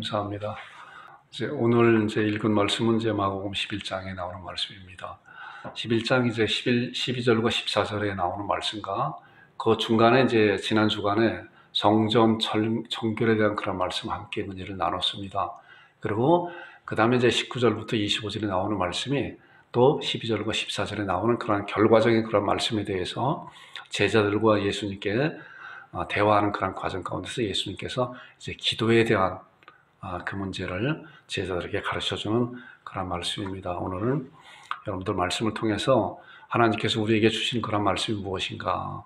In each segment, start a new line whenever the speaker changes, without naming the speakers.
감사합니다. 오늘 읽은 말씀은 마가복음 11장에 나오는 말씀입니다. 11장 12절과 14절에 나오는 말씀과 그 중간에 지난 주간에 성전 청결에 대한 그런 말씀 함께 은혜를 나눴습니다. 그리고 그 다음에 19절부터 25절에 나오는 말씀이 또 12절과 14절에 나오는 그런 결과적인 그런 말씀에 대해서 제자들과 예수님께 대화하는 그런 과정 가운데서 예수님께서 기도에 대한 그 문제를 제자들에게 가르쳐주는 그런 말씀입니다. 오늘은 여러분들 말씀을 통해서 하나님께서 우리에게 주신 그런 말씀이 무엇인가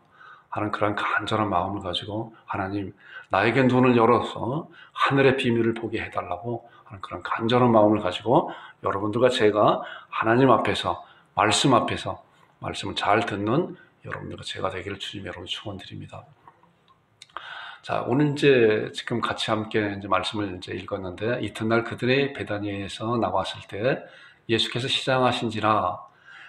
하는 그런 간절한 마음을 가지고 하나님 나에게 눈을 열어서 하늘의 비밀을 보게 해달라고 하는 그런 간절한 마음을 가지고 여러분들과 제가 하나님 앞에서 말씀 앞에서 말씀을 잘 듣는 여러분들과 제가 되기를 주님 여러분 축원드립니다. 자, 오늘 지금 같이 함께 말씀을 읽었는데, 이튿날 그들의 베다니에서 나왔을 때 예수께서 시장하신지라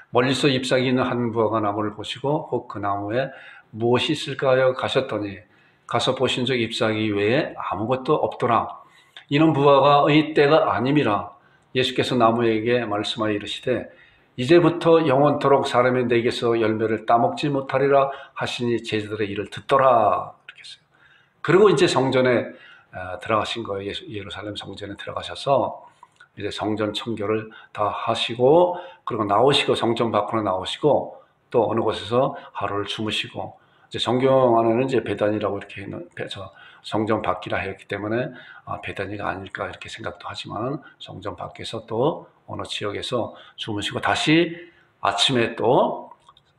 멀리서 잎사귀 있는 한 무화과 나무를 보시고 혹 그 나무에 무엇이 있을까 하여 가셨더니 가서 보신 적 잎사귀 외에 아무것도 없더라. 이는 무화과의 때가 아님이라. 예수께서 나무에게 말씀하여 이르시되 이제부터 영원토록 사람이 내게서 열매를 따먹지 못하리라 하시니 제자들의 이를 듣더라. 그리고 성전에 들어가신 거예요. 예루살렘 성전에 들어가셔서 이제 성전 청결을 다 하시고, 그리고 나오시고, 성전 밖으로 나오시고, 또 어느 곳에서 하루를 주무시고, 성경 안에는 베다니라고 이렇게 성전 밖이라 했기 때문에 베다니가 아닐까 이렇게 생각도 하지만, 성전 밖에서 또 어느 지역에서 주무시고 다시 아침에 또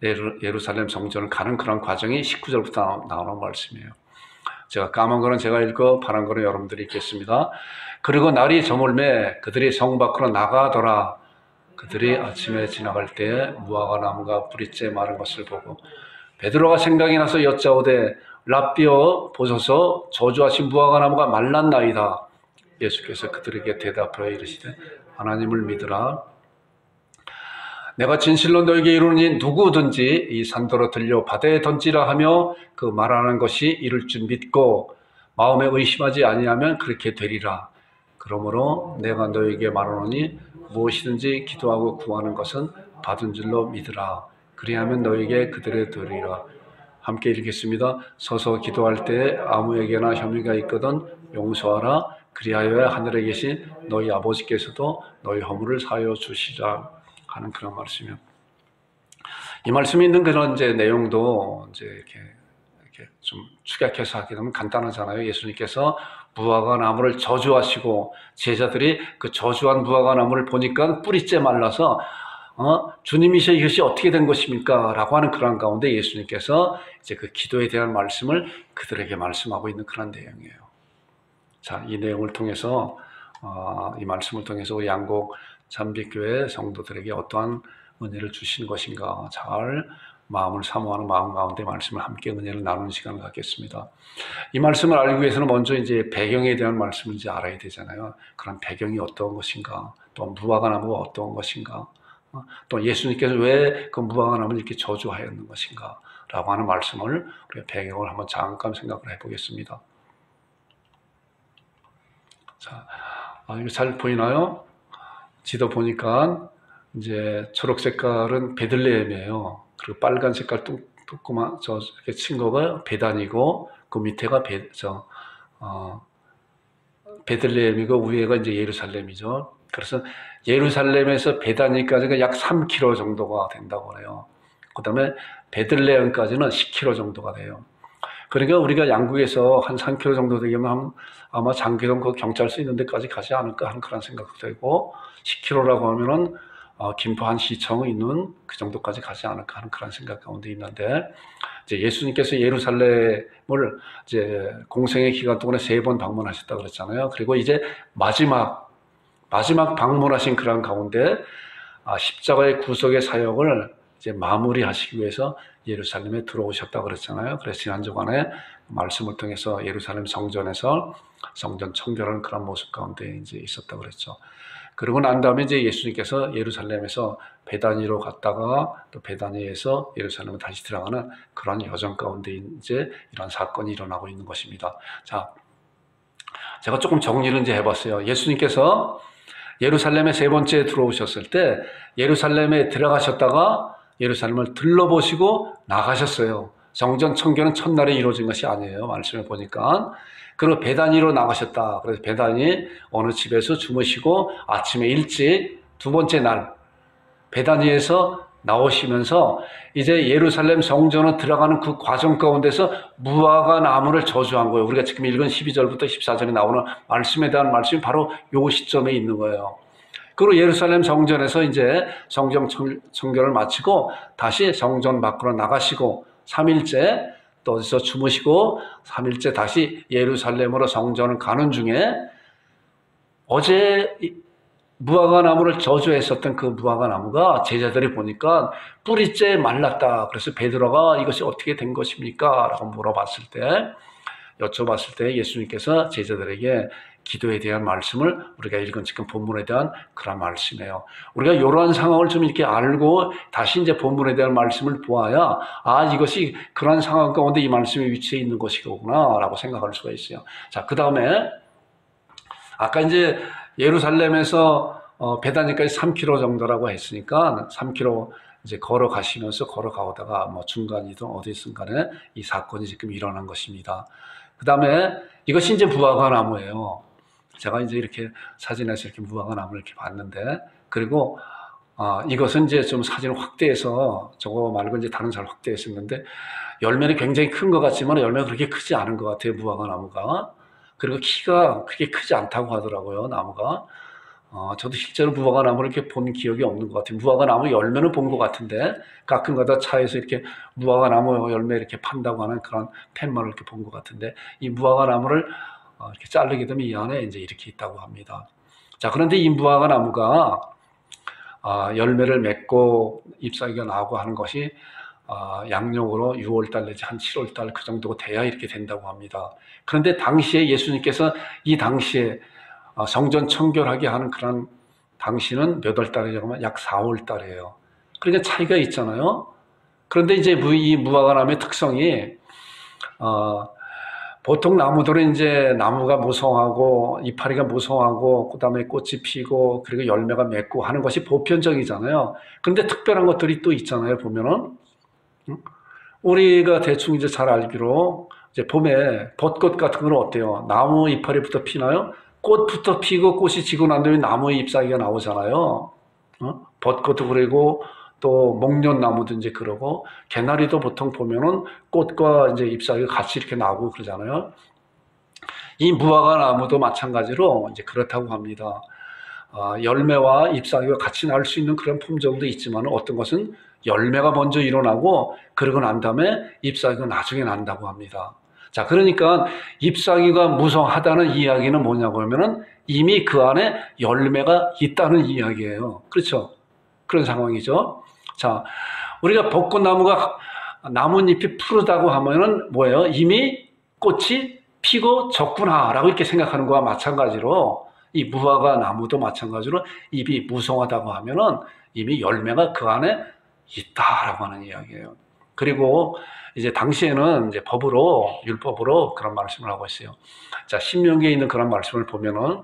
예루살렘 성전을 가는 그런 과정이 19절부터 나오는 말씀이에요. 제가 까만 거는 제가 읽고 파란 거는 여러분들이 읽겠습니다. 그리고 날이 저물매 그들이 성 밖으로 나가더라. 그들이 아침에 지나갈 때 무화과 나무가 뿌리째 마른 것을 보고 베드로가 생각이 나서 여짜오되 랍비여 보소서 저주하신 무화과 나무가 말랐나이다. 예수께서 그들에게 대답하여 이르시되 하나님을 믿으라. 내가 진실로 너에게 이르노니 누구든지 이 산더러 들려 바다에 던지라 하며 그 말하는 것이 이룰 줄 믿고 마음에 의심하지 아니하면 그렇게 되리라. 그러므로 내가 너에게 말하노니 무엇이든지 기도하고 구하는 것은 받은 줄로 믿으라. 그리하면 너에게 그대로 되리라. 함께 읽겠습니다. 서서 기도할 때 아무에게나 혐의가 있거든 용서하라. 그리하여야 하늘에 계신 너희 아버지께서도 너희 허물을 사하여 주시라 하는 그런 말씀이요. 이 말씀에 있는 그런 내용도 이렇게 좀 축약해서 하게 되면 간단하잖아요. 예수님께서 무화과 나무를 저주하시고 제자들이 그 저주한 무화과 나무를 보니까 뿌리째 말라서 주님이셔 이것이 어떻게 된 것입니까? 라고 하는 그런 가운데 예수님께서 그 기도에 대한 말씀을 그들에게 말씀하고 있는 그런 내용이에요. 자, 이 내용을 통해서 이 말씀을 통해서 우리 양곡 잠비교회 성도들에게 어떠한 은혜를 주신 것인가 잘 마음을 사모하는 마음 가운데 말씀을 함께 은혜를 나누는 시간을 갖겠습니다. 이 말씀을 알기 위해서는 먼저 배경에 대한 말씀을 알아야 되잖아요. 그런 배경이 어떤 것인가, 또 무화과 나무가 어떤 것인가, 또 예수님께서 왜 그 무화과 나무를 이렇게 저주하였는 것인가 라고 하는 말씀을 우리가 배경을 한번 잠깐 생각을 해보겠습니다. 자, 이거 잘 보이나요? 지도 보니까 초록 색깔은 베들레헴이에요. 그리고 빨간 색깔 조그만 이렇게 친 거가 베단이고 그 밑에가 베들레헴이고 위에가 예루살렘이죠. 그래서 예루살렘에서 베다니까지가 약 3km 정도가 된다고 해요. 그 다음에 베들레헴까지는 10km 정도가 돼요. 그러니까 우리가 양국에서 한 3km 정도 되면 아마 장기동 그 경찰서 있는 데까지 가지 않을까 하는 그런 생각도 되고 10km라고 하면은 김포 한 시청 있는 그 정도까지 가지 않을까 하는 그런 생각 가운데 있는데 예수님께서 예루살렘을 공생의 기간 동안에 3번 방문하셨다고 그랬잖아요. 그리고 마지막 방문하신 그런 가운데 십자가의 구속의 사역을 마무리하시기 위해서 예루살렘에 들어오셨다고 그랬잖아요. 그래서 지난 주간에 말씀을 통해서 예루살렘 성전에서 성전 청결하는 그런 모습 가운데 있었다고 그랬죠. 그러고 난 다음에 예수님께서 예루살렘에서 베다니로 갔다가 또 베다니에서 예루살렘에 다시 들어가는 그런 여정 가운데 이런 사건이 일어나고 있는 것입니다. 자, 제가 조금 정리를 이제 해봤어요. 예수님께서 예루살렘에 세 번째 들어오셨을 때 예루살렘에 들어가셨다가 예루살렘을 둘러보시고 나가셨어요. 성전 청결은 첫날에 이루어진 것이 아니에요. 말씀을 보니까. 그리고 베다니로 나가셨다. 그래서 베다니 어느 집에서 주무시고 아침에 일찍 두 번째 날 베다니에서 나오시면서 이제 예루살렘 성전으로 들어가는 그 과정 가운데서 무화과 나무를 저주한 거예요. 우리가 지금 읽은 12절부터 14절에 나오는 말씀에 대한 말씀이 바로 요 시점에 있는 거예요. 그리고 예루살렘 성전에서 이제 성전 청결을 마치고 다시 성전 밖으로 나가시고 3일째 또 어디서 주무시고 3일째 다시 예루살렘으로 성전을 가는 중에 어제 무화과 나무를 저주했었던 그 무화과 나무가 제자들이 보니까 뿌리째 말랐다. 그래서 베드로가 이것이 어떻게 된 것입니까? 라고 물어봤을 때, 여쭤봤을 때 예수님께서 제자들에게 기도에 대한 말씀을 우리가 읽은 지금 본문에 대한 그런 말씀이에요. 우리가 이러한 상황을 좀 이렇게 알고 다시 이제 본문에 대한 말씀을 보아야 이것이 그런 상황 가운데 이 말씀이 위치해 있는 것이구나 라고 생각할 수가 있어요. 자, 그 다음에 아까 이제 예루살렘에서 베다니까지 3km 정도라고 했으니까 3km 이제 걸어가시면서 걸어가다가 뭐 중간이든 어디든 간에 이 사건이 지금 일어난 것입니다. 그 다음에 이것이 이제 무화과 나무예요. 제가 이제 이렇게 사진에서 이렇게 무화과 나무를 이렇게 봤는데, 그리고 이것은 이제 좀 사진을 확대해서 저거 말고 이제 다른 잘 확대했었는데 열매는 굉장히 큰 것 같지만 열매가 그렇게 크지 않은 것 같아요. 무화과 나무가. 그리고 키가 그렇게 크지 않다고 하더라고요. 나무가. 저도 실제로 무화과 나무를 이렇게 본 기억이 없는 것 같아요. 무화과 나무 열매는 본 것 같은데 가끔가다 차에서 이렇게 무화과 나무 열매 이렇게 판다고 하는 그런 팻말을 이렇게 본 것 같은데 이 무화과 나무를 이렇게 자르게 되면 이 안에 이제 이렇게 있다고 합니다. 자, 그런데 이 무화과 나무가 열매를 맺고 잎사귀가 나오고 하는 것이 양력으로 6월달 내지 한 7월달 그 정도 돼야 이렇게 된다고 합니다. 그런데 당시에 예수님께서 이 당시에 성전 청결하게 하는 그런 당시는 몇 월달이냐고 하면 약 4월달이에요. 그러니까 차이가 있잖아요. 그런데 이제 이 무화과 나무의 특성이 보통 나무들은 이제 나무가 무성하고 이파리가 무성하고 그다음에 꽃이 피고 그리고 열매가 맺고 하는 것이 보편적이잖아요. 그런데 특별한 것들이 또 있잖아요. 보면은 우리가 대충 이제 잘 알기로 이제 봄에 벚꽃 같은 건 어때요? 나무 이파리부터 피나요? 꽃부터 피고 꽃이 지고 난 다음에 나무의 잎사귀가 나오잖아요. 벚꽃도 그리고 또 목련나무도 이제 그러고 개나리도 보통 보면은 꽃과 이제 잎사귀가 같이 이렇게 나오고 그러잖아요. 이 무화과 나무도 마찬가지로 이제 그렇다고 합니다. 열매와 잎사귀가 같이 날 수 있는 그런 품종도 있지만 어떤 것은 열매가 먼저 일어나고 그러고 난 다음에 잎사귀가 나중에 난다고 합니다. 자, 그러니까 잎사귀가 무성하다는 이야기는 뭐냐고 하면은 이미 그 안에 열매가 있다는 이야기예요. 그렇죠? 그런 상황이죠. 자, 우리가 벚꽃나무가 나뭇잎이 푸르다고 하면은 뭐예요? 이미 꽃이 피고 졌구나라고 이렇게 생각하는 거와 마찬가지로 이 무화과 나무도 마찬가지로 잎이 무성하다고 하면은 이미 열매가 그 안에 있다라고 하는 이야기예요. 그리고 이제 당시에는 이제 법으로, 율법으로 그런 말씀을 하고 있어요. 자, 신명기에 있는 그런 말씀을 보면은,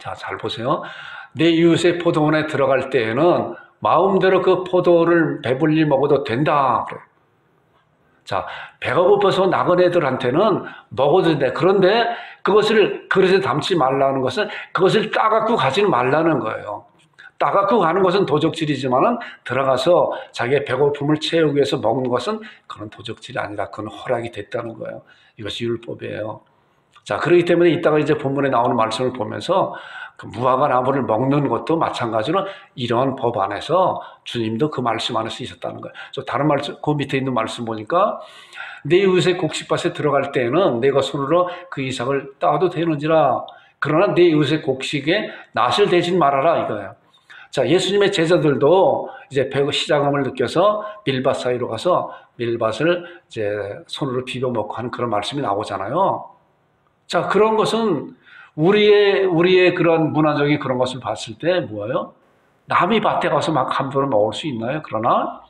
자, 잘 보세요. 내 이웃의 포도원에 들어갈 때에는 마음대로 그 포도를 배불리 먹어도 된다. 그래. 자, 배가 고파서 나간 애들한테는 먹어도 돼. 그런데 그것을 그릇에 담지 말라는 것은 그것을 따갖고 가지는 말라는 거예요. 따갖고 가는 것은 도적질이지만은 들어가서 자기의 배고픔을 채우기 위해서 먹는 것은 그런 도적질이 아니라 그건 허락이 됐다는 거예요. 이것이 율법이에요. 자, 그렇기 때문에 이따가 이제 본문에 나오는 말씀을 보면서 그 무화과 나무를 먹는 것도 마찬가지로 이런 법 안에서 주님도 그 말씀 안에서 있었다는 거예요. 저 다른 말씀, 그 밑에 있는 말씀 보니까 내 이웃의 곡식밭에 들어갈 때에는 내가 손으로 그 이삭을 따도 되는지라. 그러나 내 이웃의 곡식에 낫을 대진 말아라 이거예요. 자, 예수님의 제자들도 이제 배고 시장함을 느껴서 밀밭 사이로 가서 밀밭을 이제 손으로 비벼 먹고 하는 그런 말씀이 나오잖아요. 자, 그런 것은 우리의 그런 문화적인 그런 것을 봤을 때 뭐예요? 남이 밭에 가서 막 함부로 먹을 수 있나요? 그러나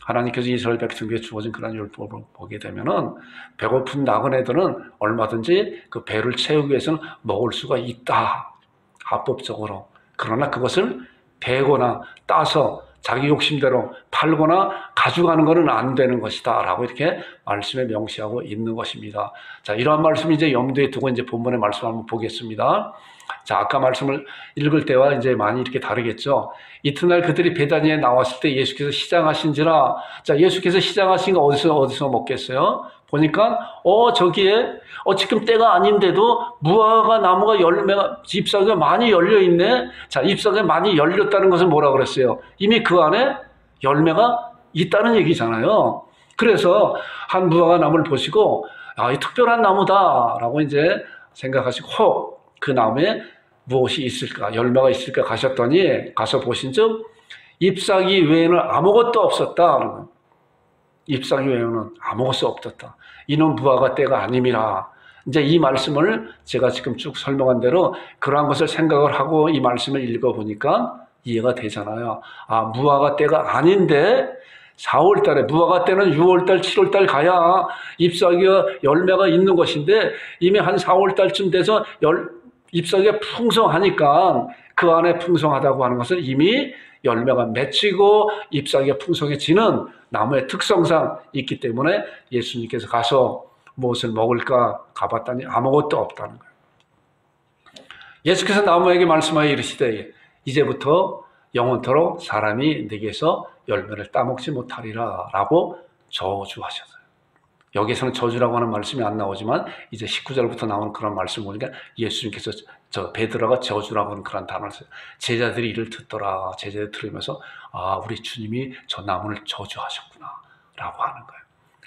하나님께서 이스라엘 백성에게 주어진 그런 율법을 보게 되면은 배고픈 나그네들은 얼마든지 그 배를 채우기 위해서는 먹을 수가 있다. 합법적으로. 그러나 그것을 베거나 따서 자기 욕심대로 팔거나 가져가는 것은 안 되는 것이다. 라고 이렇게 말씀에 명시하고 있는 것입니다. 자, 이러한 말씀 이제 염두에 두고 이제 본문의 말씀을 한번 보겠습니다. 자, 아까 말씀을 읽을 때와 이제 많이 이렇게 다르겠죠. 이튿날 그들이 베다니에 나왔을 때 예수께서 시장하신지라. 자, 예수께서 시장하신 거 어디서 먹겠어요? 보니까, 저기에, 지금 때가 아닌데도 무화과 나무가 열매가, 잎사귀가 많이 열려있네? 자, 잎사귀가 많이 열렸다는 것은 뭐라 그랬어요? 이미 그 안에 열매가 있다는 얘기잖아요. 그래서 한 무화과 나무를 보시고, 이 특별한 나무다. 라고 이제 생각하시고, 그 나무에 무엇이 있을까, 열매가 있을까 가셨더니, 가서 보신즉, 잎사귀 외에는 아무것도 없었다. 잎사귀 외에는 아무것도 없었다. 이는 무화과 때가 아님이라. 이제 이 말씀을 제가 지금 쭉 설명한 대로 그러한 것을 생각을 하고 이 말씀을 읽어보니까 이해가 되잖아요. 무화과 때가 아닌데 4월 달에, 무화과 때는 6월 달, 7월 달 가야 잎사귀가 열매가 있는 것인데 이미 한 4월 달쯤 돼서 잎사귀가 풍성하니까 그 안에 풍성하다고 하는 것은 이미 열매가 맺히고 잎사귀가 풍성해지는 나무의 특성상 있기 때문에 예수님께서 가서 무엇을 먹을까 가봤더니 아무것도 없다는 거예요. 예수께서 나무에게 말씀하여 이르시되 이제부터 영원토록 사람이 네게서 열매를 따먹지 못하리라 라고 저주하셨어요. 여기에서는 저주라고 하는 말씀이 안 나오지만 이제 19절부터 나오는 그런 말씀을 보니까 예수님께서 베드로가 저주라고 하는 그런 단어를 써요. 제자들이 이를 듣더라. 제자들이 들으면서 우리 주님이 저 나무를 저주하셨구나 라고 하는 거예요.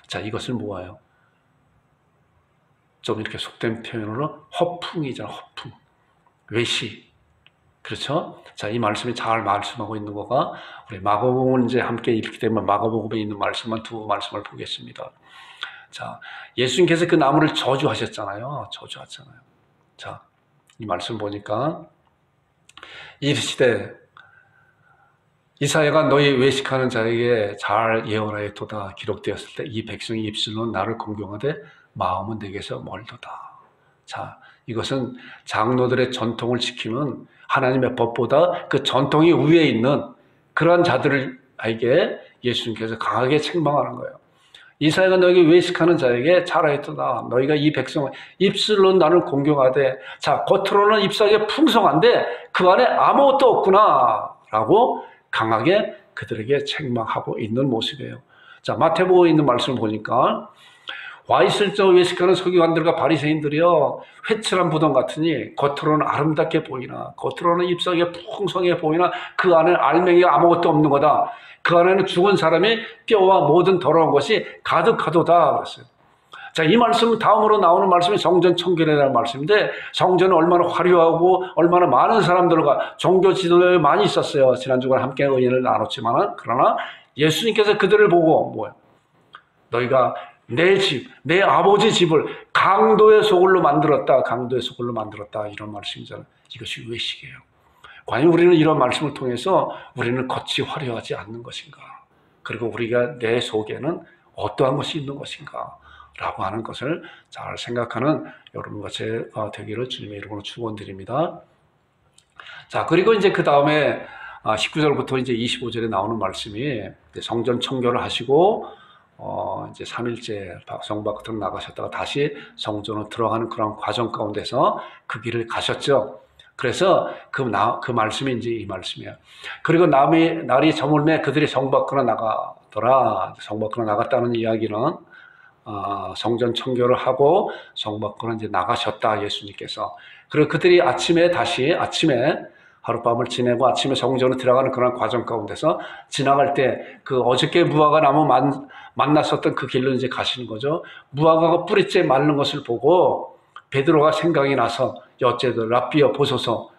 자, 이것을 뭐예요? 좀 이렇게 속된 표현으로 허풍이잖아. 허풍. 외시. 그렇죠? 자, 이 말씀이 잘 말씀하고 있는 거가 우리 마가복음을 이제 함께 읽기 때문에 마가복음에 있는 말씀만 두 말씀을 보겠습니다. 자, 예수님께서 그 나무를 저주하셨잖아요. 저주하잖아요. 자, 이 말씀 보니까 이르시되 이사야가 너희 외식하는 자에게 잘 예언하였도다 기록되었을 때 이 백성이 입술로 나를 공경하되 마음은 내게서 멀도다. 자, 이것은 장로들의 전통을 지키는 하나님의 법보다 그 전통이 위에 있는 그러한 자들에게 예수님께서 강하게 책망하는 거예요. 이사야가 너에게 외식하는 자에게 잘하였도다. 너희가 이 백성을 입술로 나를 공경하되, 자, 겉으로는 잎사귀가 풍성한데 그 안에 아무것도 없구나 라고 강하게 그들에게 책망하고 있는 모습이에요. 자, 마태복음에 있는 말씀을 보니까 와 있을 적 외식하는 서기관들과 바리새인들이여 회칠한 부동 같으니 겉으로는 아름답게 보이나 겉으로는 잎사귀가 풍성해 보이나 그 안에 알맹이가 아무것도 없는 거다. 그 안에는 죽은 사람의 뼈와 모든 더러운 것이 가득하도다 그랬어요. 자, 이 말씀은 다음으로 나오는 말씀이 성전 청결에 대한 말씀인데 성전은 얼마나 화려하고 얼마나 많은 사람들과 종교 지도자들이 많이 있었어요. 지난주간 함께 의견을 나눴지만 그러나 예수님께서 그들을 보고 뭐예요? 너희가 내 집, 내 아버지 집을 강도의 소굴로 만들었다. 강도의 소굴로 만들었다. 이런 말씀이잖아요. 이것이 외식이에요. 과연 우리는 이런 말씀을 통해서 우리는 겉이 화려하지 않는 것인가? 그리고 우리가 내 속에는 어떠한 것이 있는 것인가? 라고 하는 것을 잘 생각하는 여러분과 제 되기를 주님의 이름으로 축원드립니다. 자, 그리고 이제 그 다음에 19절부터 이제 25절에 나오는 말씀이 성전 청결을 하시고 이제 3일째 성 밖으로 나가셨다가 다시 성전으로 들어가는 그런 과정 가운데서 그 길을 가셨죠. 그래서 그 말씀이 이제 이 말씀이에요. 그리고 날이 저물매 그들이 성 밖으로 나가더라. 성 밖으로 나갔다는 이야기는 성전 청결을 하고 성 밖으로 이제 나가셨다 예수님께서. 그리고 그들이 아침에 하룻밤을 지내고 아침에 성전으로 들어가는 그런 과정 가운데서 지나갈 때 그 어저께 무화과 나무 만났었던 그 길로 이제 가시는 거죠. 무화과가 뿌리째 마른 것을 보고 베드로가 생각이 나서 여째들 랍비여 보소서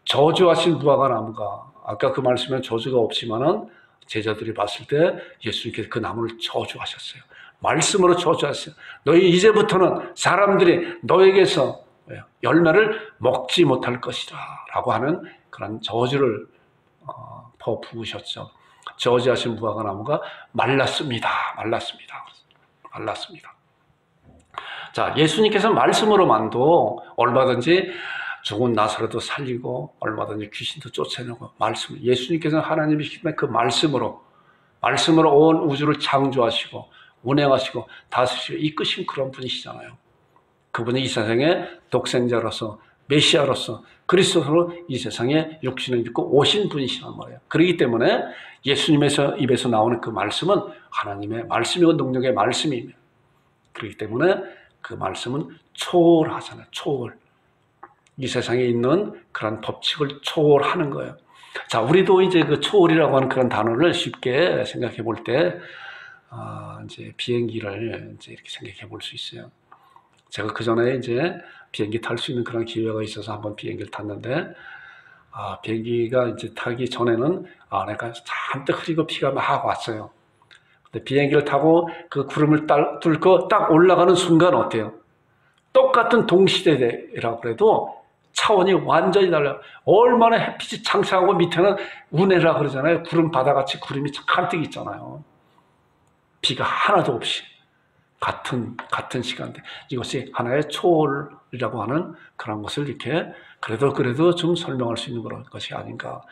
저주하신 무화과 나무가 아까 그 말씀에 저주가 없지만은 제자들이 봤을 때 예수님께서 그 나무를 저주하셨어요. 말씀으로 저주하셨어요. 너희 이제부터는 사람들이 너에게서 열매를 먹지 못할 것이다 라고 하는 그런 저주를 퍼부으셨죠. 저지하신 무화과 나무가 말랐습니다. 말랐습니다. 말랐습니다. 자, 예수님께서 말씀으로만도 얼마든지 죽은 나사로도 살리고 얼마든지 귀신도 쫓아내고 말씀. 예수님께서는 하나님이시기 때문에 그 말씀으로 온 우주를 창조하시고 운행하시고 다스리시고 이끄신 그런 분이시잖아요. 그분이 이 세상의 독생자로서 메시아로서 그리스도로 이 세상에 육신을 입고 오신 분이시란 말이에요. 그렇기 때문에 예수님의 입에서 나오는 그 말씀은 하나님의 말씀이고 능력의 말씀입니다. 그렇기 때문에 그 말씀은 초월하잖아요. 초월. 이 세상에 있는 그런 법칙을 초월하는 거예요. 자, 우리도 이제 그 초월이라고 하는 그런 단어를 쉽게 생각해 볼 때, 이제 비행기를 이제 이렇게 생각해 볼 수 있어요. 제가 그 전에 이제 비행기 탈 수 있는 그런 기회가 있어서 한번 비행기를 탔는데, 비행기가 이제 타기 전에는 내가 잔뜩 흐리고 비가 막 왔어요. 근데 비행기를 타고 그 구름을 뚫고 딱 올라가는 순간 어때요? 똑같은 동시대라고 그래도 차원이 완전히 달라요. 얼마나 햇빛이 창창하고 밑에는 운해라 그러잖아요. 구름 바다같이 구름이 잔뜩 있잖아요. 비가 하나도 없이 같은 시간대. 이것이 하나의 초월이라고 하는 그런 것을 이렇게 그래도 좀 설명할 수 있는 그런 것이 아닌가.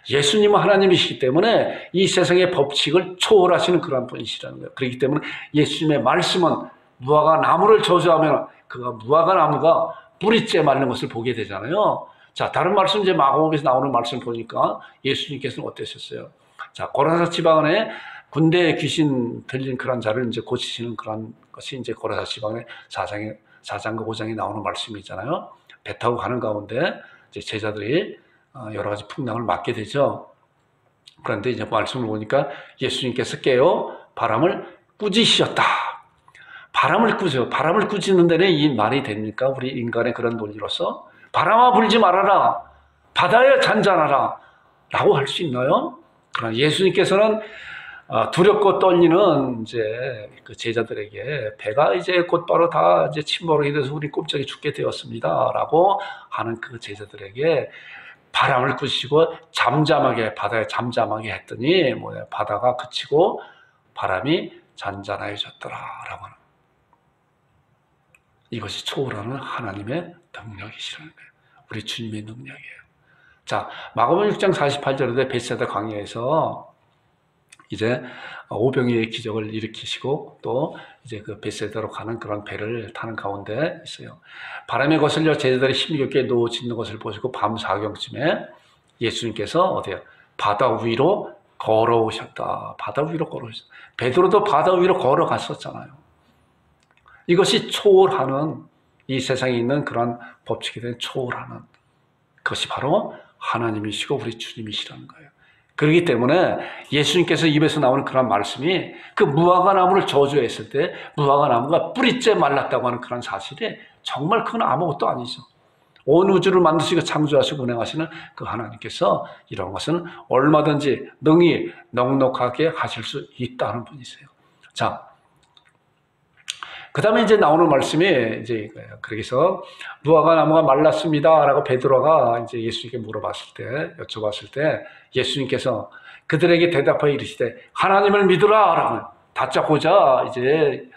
예수님은 하나님이시기 때문에 이 세상의 법칙을 초월하시는 그런 분이시라는 거예요. 그렇기 때문에 예수님의 말씀은 무화과 나무를 저주하면 그가 무화과 나무가 뿌리째 말른 것을 보게 되잖아요. 자, 다른 말씀 이제 마가복음에서 나오는 말씀 보니까 예수님께서는 어떠셨어요? 자, 고라사 지방에 군대에 귀신 들린 그런 자를 이제 고치시는 그런 것이 이제 고라사 지방의 4장과 5장에 나오는 말씀이잖아요. 배 타고 가는 가운데 이제 제자들이 여러 가지 풍랑을 맞게 되죠. 그런데 이제 말씀을 보니까 예수님께서 깨어 바람을 꾸짖으셨다. 바람을 꾸죠. 바람을 꾸짖는 데는 이 말이 됩니까? 우리 인간의 그런 논리로서 바람아 불지 말아라. 바다에 잔잔하라. 라고 할 수 있나요? 그러나 예수님께서는 두렵고 떨리는 이제 그 제자들에게 배가 이제 곧바로 다 이제 침몰하게 돼서 우리 꼼짝이 죽게 되었습니다라고 하는 그 제자들에게 바람을 꾸시고 잠잠하게 바다에 잠잠하게 했더니 바다가 그치고 바람이 잔잔해졌더라라고 하는 이것이 초월하는 하나님의 능력이시라는 거예요. 우리 주님의 능력이에요. 자, 마가복음 6장 48절에 벳세다 광야에서 이제 오병이의 기적을 일으키시고 또 이제 그 벳세다로 가는 그런 배를 타는 가운데 있어요. 바람에 거슬려 제자들이 힘겹게 누워 짖는 것을 보시고 밤 4경쯤에 예수님께서 어디요? 바다 위로 걸어오셨다. 바다 위로 걸어오셨다. 베드로도 바다 위로 걸어갔었잖아요. 이것이 초월하는 이 세상에 있는 그런 법칙에 대한 초월하는 그것이 바로 하나님이시고 우리 주님이시라는 거예요. 그렇기 때문에 예수님께서 입에서 나오는 그런 말씀이 그 무화과 나무를 저주했을 때 무화과 나무가 뿌리째 말랐다고 하는 그런 사실이 정말 그건 아무것도 아니죠. 온 우주를 만드시고 창조하시고 운행하시는 그 하나님께서 이런 것은 얼마든지 능히 넉넉하게 하실 수 있다는 분이세요. 자, 그 다음에 이제 나오는 말씀이 이제 이거예요. 그래서 무화과 나무가 말랐습니다라고 베드로가 이제 예수님께 여쭤봤을 때 예수님께서 그들에게 대답하여 이르시되 하나님을 믿으라라고 다짜고짜 이제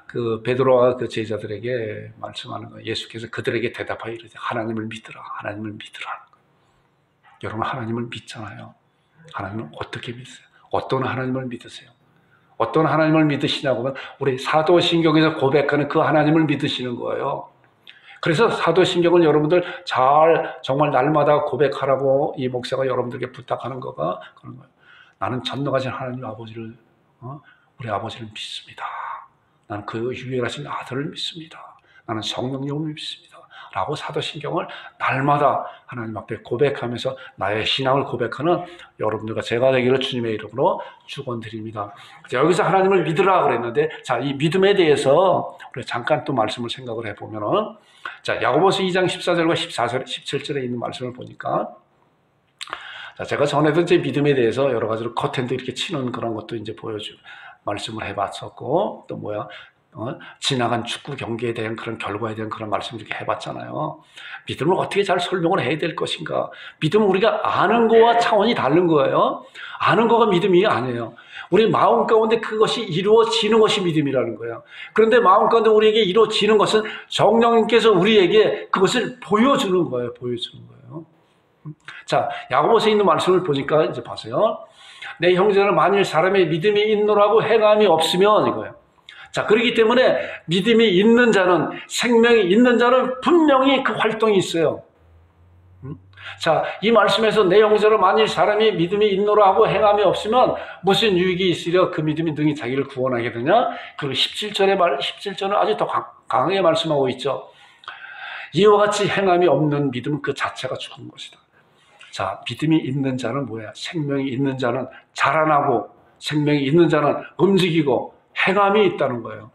그 베드로와 그 제자들에게 말씀하는 거예요. 예수께서 그들에게 대답하여 이르시되 하나님을 믿으라, 하나님을 믿으라. 여러분 하나님을 믿잖아요. 하나님을 어떻게 믿으세요? 어떤 하나님을 믿으세요? 어떤 하나님을 믿으시냐고 하면 우리 사도신경에서 고백하는 그 하나님을 믿으시는 거예요. 그래서 사도신경을 여러분들 정말 날마다 고백하라고 이 목사가 여러분들에게 부탁하는 거가 그런 거예요. 나는 전능하신 하나님 아버지를 우리 아버지를 믿습니다. 나는 그 유일하신 아들을 믿습니다. 나는 성령님을 믿습니다. 라고 사도신경을 날마다 하나님 앞에 고백하면서 나의 신앙을 고백하는 여러분들과 제가 되기를 주님의 이름으로 축원드립니다. 여기서 하나님을 믿으라 그랬는데 자, 이 믿음에 대해서 우리 잠깐 또 말씀을 생각을 해보면은 자, 야고보서 2장 14절과 14절, 17절에 있는 말씀을 보니까 자, 제가 전에도 이제 믿음에 대해서 여러 가지로 커튼도 이렇게 치는 그런 것도 이제 말씀을 해봤었고 또 지나간 축구 경기에 대한 그런 결과에 대한 그런 말씀을 이렇게 해봤잖아요. 믿음을 어떻게 잘 설명을 해야 될 것인가? 믿음은 우리가 아는 거와 차원이 다른 거예요. 아는 거가 믿음이 아니에요. 우리 마음 가운데 그것이 이루어지는 것이 믿음이라는 거예요. 그런데 마음 가운데 우리에게 이루어지는 것은 성령님께서 우리에게 그것을 보여주는 거예요. 보여주는 거예요. 자, 야고보서에 있는 말씀을 보니까 이제 보세요. 내 형제는 만일 사람의 믿음이 있노라고 행함이 없으면 이거예요. 자, 그렇기 때문에 믿음이 있는 자는, 생명이 있는 자는 분명히 그 활동이 있어요. 자, 이 말씀에서 내 형제로 만일 사람이 믿음이 있노라 하고 행함이 없으면 무슨 유익이 있으려 그 믿음이 능히 자기를 구원하게 되냐? 그리고 17절은 아주 더 강하게 말씀하고 있죠. 이와 같이 행함이 없는 믿음은 그 자체가 죽은 것이다. 자, 믿음이 있는 자는 뭐야? 생명이 있는 자는 자라나고, 생명이 있는 자는 움직이고, 행함이 있다는 거예요.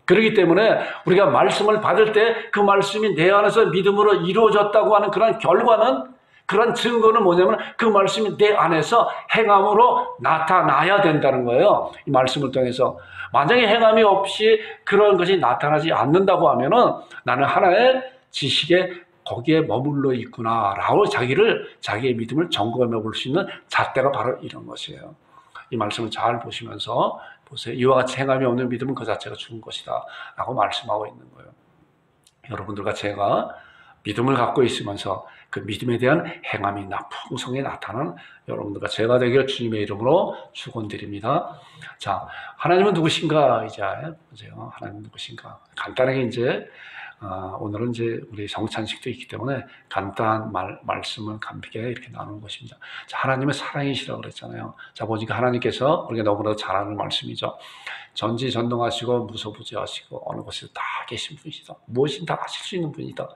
그렇기 때문에 우리가 말씀을 받을 때 그 말씀이 내 안에서 믿음으로 이루어졌다고 하는 그런 결과는, 그런 증거는 뭐냐면 그 말씀이 내 안에서 행함으로 나타나야 된다는 거예요. 이 말씀을 통해서. 만약에 행함이 없이 그런 것이 나타나지 않는다고 하면은 나는 하나의 지식에 거기에 머물러 있구나라고 자기의 믿음을 점검해 볼 수 있는 잣대가 바로 이런 것이에요. 이 말씀을 잘 보시면서 보세요. 이와 같이 행함이 없는 믿음은 그 자체가 죽은 것이다 라고 말씀하고 있는 거예요. 여러분들과 제가 믿음을 갖고 있으면서 그 믿음에 대한 행함이 풍성히 나타나는 여러분들과 제가 되길 주님의 이름으로 축원드립니다. 자, 하나님은 누구신가? 이제 보세요. 하나님은 누구신가? 간단하게 이제 오늘은 이제 우리 성찬식도 있기 때문에 간단한 말씀을 간단하게 이렇게 나누는 것입니다. 자, 하나님은 사랑이시라고 그랬잖아요. 자, 보니까 하나님께서 우리가 너무나도 잘 아는 말씀이죠. 전지전능하시고 무소부지하시고 어느 곳에도 다 계신 분이시다. 무엇이든 다 하실 수 있는 분이다.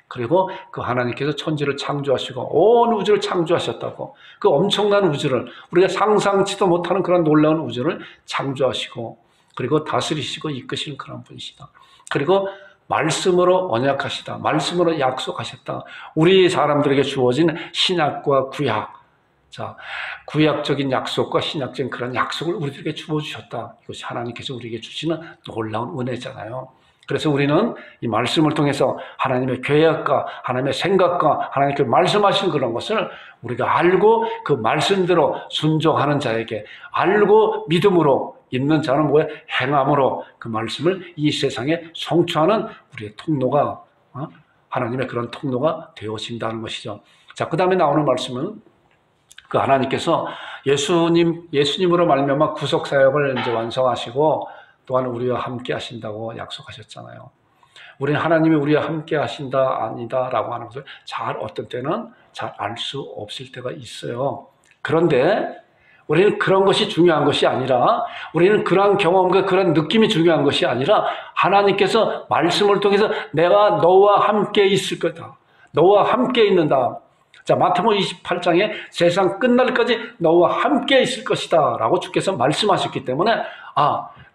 그리고 그 하나님께서 천지를 창조하시고 온 우주를 창조하셨다고. 그 엄청난 우주를, 우리가 상상치도 못하는 그런 놀라운 우주를 창조하시고, 그리고 다스리시고 이끄시는 그런 분이시다. 그리고 말씀으로 언약하시다. 말씀으로 약속하셨다. 우리 사람들에게 주어진 신약과 구약. 자, 구약적인 약속과 신약적인 그런 약속을 우리들에게 주어주셨다. 이것이 하나님께서 우리에게 주시는 놀라운 은혜잖아요. 그래서 우리는 이 말씀을 통해서 하나님의 계획과 하나님의 생각과 하나님께 말씀하신 그런 것을 우리가 알고 그 말씀대로 순종하는 자에게, 알고 믿음으로 있는 자는 뭐예요? 행함으로 그 말씀을 이 세상에 성취하는 우리의 통로가, 하나님의 그런 통로가 되어진다는 것이죠. 자, 그 다음에 나오는 말씀은 그 하나님께서 예수님으로 말미암아 구속 사역을 이제 완성하시고 또한 우리와 함께 하신다고 약속하셨잖아요. 우리는 하나님이 우리와 함께 하신다, 아니다라고 하는 것을 어떤 때는 잘 알 수 없을 때가 있어요. 그런데 우리는 그런 것이 중요한 것이 아니라, 우리는 그런 경험과 그런 느낌이 중요한 것이 아니라, 하나님께서 말씀을 통해서 내가 너와 함께 있을 거다. 너와 함께 있는다. 자, 마태복음 28장에 세상 끝날까지 너와 함께 있을 것이다 라고 주께서 말씀하셨기 때문에,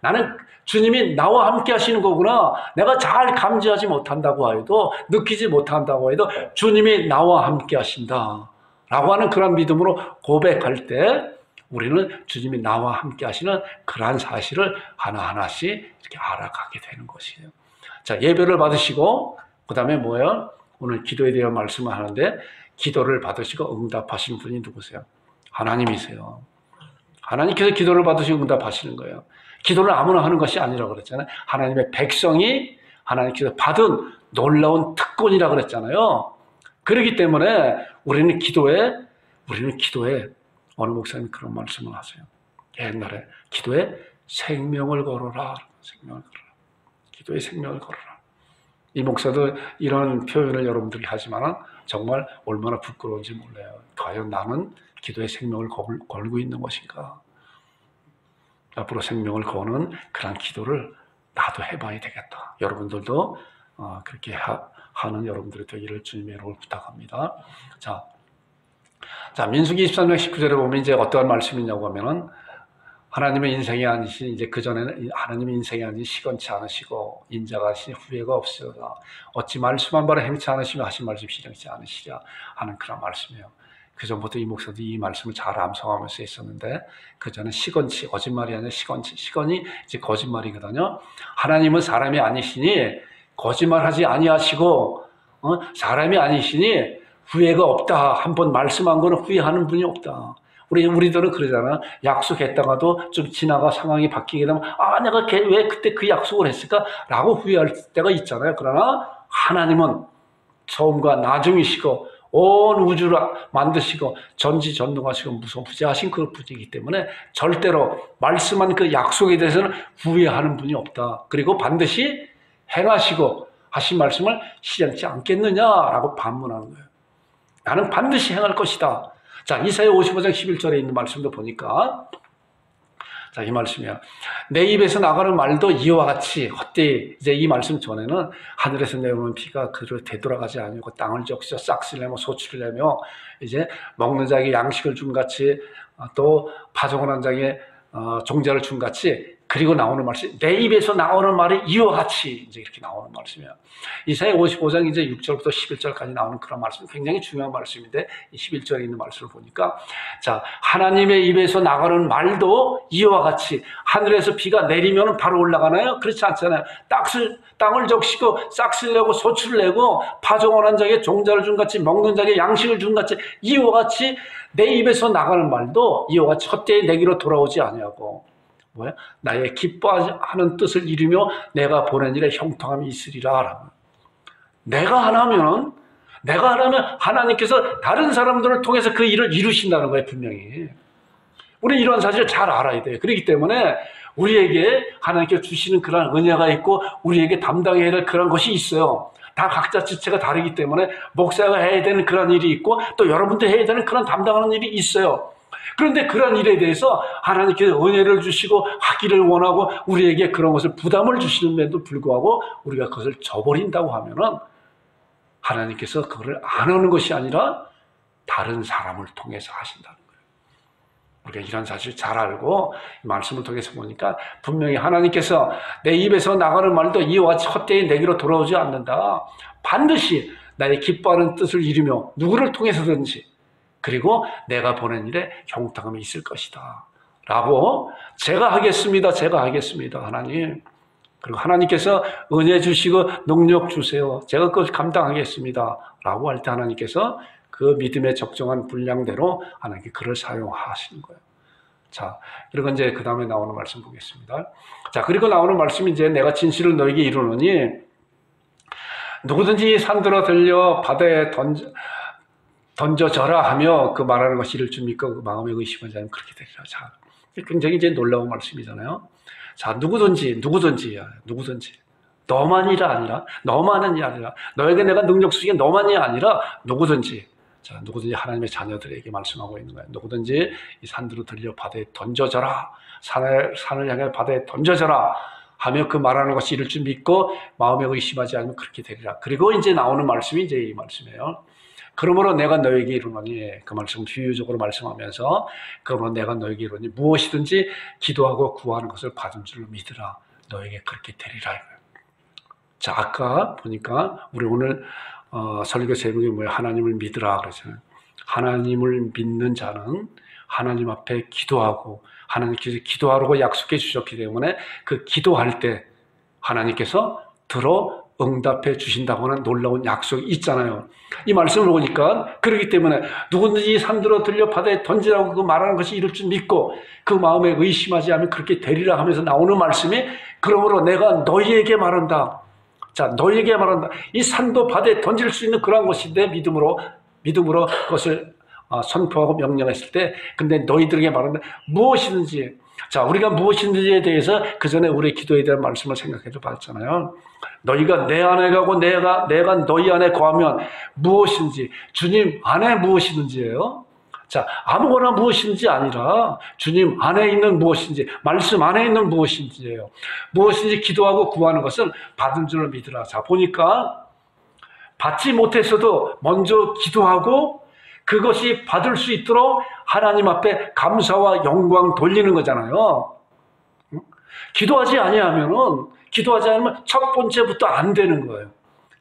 나는 주님이 나와 함께 하시는 거구나. 내가 잘 감지하지 못한다고 해도, 느끼지 못한다고 해도 주님이 나와 함께 하신다 라고 하는 그런 믿음으로 고백할 때 우리는 주님이 나와 함께 하시는 그러한 사실을 하나하나씩 이렇게 알아가게 되는 것이에요. 자, 예배를 받으시고 그 다음에 뭐예요? 오늘 기도에 대한 말씀을 하는데, 기도를 받으시고 응답하시는 분이 누구세요? 하나님이세요. 하나님께서 기도를 받으시고 응답하시는 거예요. 기도를 아무나 하는 것이 아니라고 그랬잖아요. 하나님의 백성이 하나님께서 받은 놀라운 특권이라고 그랬잖아요. 그렇기 때문에 우리는 기도에 어느 목사님이 그런 말씀을 하세요. 옛날에 기도에 생명을 걸어라. 생명을 걸어라. 기도에 생명을 걸어라. 이 목사도 이런 표현을 여러분들이 하지만 정말 얼마나 부끄러운지 몰라요. 과연 나는 기도에 생명을 걸고 있는 것인가? 앞으로 생명을 거는 그런 기도를 나도 해봐야 되겠다. 여러분들도 그렇게 하는 여러분들이 되기를 주님의 이름으로 부탁합니다. 자, 민수기 23장 19절에 보면 이제 어떠한 말씀이냐고 하면은, 하나님의 인생이 아니신, 이제 그전에는 하나님의 인생이 아닌 시건치 않으시고 인자가 하신 후회가 없으리라. 어찌 말씀 한 바를 행치 않으시며 하신 말씀 실행치 않으시랴 하는 그런 말씀이에요. 그 전부터 이 목사도 이 말씀을 잘 암송하면서 있었는데, 그 전에 시건치, 거짓말이 아니라 시건치, 시건이 이제 거짓말이거든요. 하나님은 사람이 아니시니 거짓말하지 아니하시고, 사람이 아니시니 후회가 없다. 한번 말씀한 거는 후회하는 분이 없다. 우리들은 그러잖아. 약속했다가도 좀 지나가 상황이 바뀌게 되면, 내가 왜 그때 그 약속을 했을까? 라고 후회할 때가 있잖아요. 그러나 하나님은 처음과 나중이시고, 온 우주를 만드시고, 전지전능하시고, 무소부재하신 그 분이기 때문에 절대로 말씀한 그 약속에 대해서는 후회하는 분이 없다. 그리고 반드시 행하시고 하신 말씀을 실행치 않겠느냐라고 반문하는 거예요. 나는 반드시 행할 것이다. 자, 이사야 55장 11절에 있는 말씀도 보니까, 자, 이 말씀이야. 내 입에서 나가는 말도 이와 같이 헛되이, 이제 이 말씀 전에는 하늘에서 내려오는 비가 그를 되돌아가지 아니고 땅을 적셔 싹쓸이 내며 소출을 내며 이제 먹는 자에게 양식을 준 같이, 또 파종을 한 자에게 종자를 준 같이, 그리고 나오는 말씀, 내 입에서 나오는 말이 이와 같이, 이제 이렇게 나오는 말씀이야. 이사야 55장 이제 6절부터 11절까지 나오는 그런 말씀, 굉장히 중요한 말씀인데, 이 11절에 있는 말씀을 보니까, 자, 하나님의 입에서 나가는 말도 이와 같이, 하늘에서 비가 내리면 바로 올라가나요? 그렇지 않잖아요. 땅을 적시고 싹쓸이 내고 소출을 내고 파종을 한 자에게 종자를 준 같이, 먹는 자에게 양식을 준 같이, 이와 같이 내 입에서 나가는 말도 이와 같이 헛되이 내게로 돌아오지 아니하고, 뭐야? 나의 기뻐하는 뜻을 이루며 내가 보낸 일에 형통함이 있으리라. 내가 하나면 하나님께서 다른 사람들을 통해서 그 일을 이루신다는 거예요, 분명히. 우리는 이런 사실을 잘 알아야 돼요. 그렇기 때문에 우리에게 하나님께서 주시는 그런 은혜가 있고 우리에게 담당해야 될 그런 것이 있어요. 다 각자 지체가 다르기 때문에 목사가 해야 되는 그런 일이 있고 또 여러분도 해야 되는 그런 담당하는 일이 있어요. 그런데 그런 일에 대해서 하나님께서 은혜를 주시고 하기를 원하고 우리에게 그런 것을 부담을 주시는데도 불구하고 우리가 그것을 저버린다고 하면은 하나님께서 그걸 안 하는 것이 아니라 다른 사람을 통해서 하신다는 거예요. 우리가 이런 사실을 잘 알고 말씀을 통해서 보니까 분명히 하나님께서 내 입에서 나가는 말도 이와 같이 헛되이 내게로 돌아오지 않는다. 반드시 나의 기뻐하는 뜻을 이루며 누구를 통해서든지 그리고 내가 보낸 일에 형통함이 있을 것이다 라고 제가 하겠습니다. 하나님. 그리고 하나님께서 은혜 주시고 능력 주세요. 제가 그것을 감당하겠습니다 라고 할 때 하나님께서 그 믿음의 적정한 분량대로 하나님께 그를 사용하시는 거예요. 자, 그리고 이제 그 다음에 나오는 말씀 보겠습니다. 자, 그리고 나오는 말씀이 이제 내가 진실을 너에게 이루노니 누구든지 산들어 들려 바다에 던져져라 하며 그 말하는 것이 이를 줄 믿고 그 마음에 의심하지 않으면 그렇게 되리라. 자, 굉장히 이제 놀라운 말씀이잖아요. 자, 누구든지 너만이라 아니라 너만이 아니라 너에게 내가 능력 주시게 너만이 아니라 누구든지 하나님의 자녀들에게 말씀하고 있는 거예요. 누구든지 이 산들로 들려 바다에 던져져라. 산을 향해 바다에 던져져라 하며 그 말하는 것이 이를 줄 믿고 마음에 의심하지 않으면 그렇게 되리라. 그리고 이제 나오는 말씀이 이제 이 말씀이에요. 그러므로 내가 너에게 이루노니, 그 말씀을 비유적으로 말씀하면서 그러므로 내가 너에게 이루노니 무엇이든지 기도하고 구하는 것을 받은 줄로 믿으라. 너에게 그렇게 되리라. 자, 아까 보니까 우리 오늘 설교 제목이 뭐예요? 하나님을 믿으라 그러잖아요. 하나님을 믿는 자는 하나님 앞에 기도하고 하나님께서 기도하라고 약속해 주셨기 때문에 그 기도할 때 하나님께서 들어 응답해 주신다고 하는 놀라운 약속이 있잖아요. 이 말씀을 보니까 그렇기 때문에 누구든지 산들어 들려 바다에 던지라고 그 말하는 것이 이룰 줄 믿고 그 마음에 의심하지 않으면 그렇게 되리라 하면서 나오는 말씀이 그러므로 내가 너희에게 말한다. 자, 너희에게 말한다. 이 산도 바다에 던질 수 있는 그러한 것인데 믿음으로 그것을 선포하고 명령했을 때 근데 너희들에게 말한다. 무엇이든지 자, 우리가 무엇인지에 대해서 그 전에 우리의 기도에 대한 말씀을 생각해도 봤잖아요. 너희가 내 안에 가고 내가 너희 안에 거하면 무엇인지 주님 안에 무엇이든지예요. 자, 아무거나 무엇인지 아니라 주님 안에 있는 무엇인지 말씀 안에 있는 무엇인지예요. 무엇인지 기도하고 구하는 것은 받은 줄을 믿으라. 자, 보니까 받지 못했어도 먼저 기도하고 그것이 받을 수 있도록 하나님 앞에 감사와 영광 돌리는 거잖아요. 기도하지 않으면 첫 번째부터 안 되는 거예요.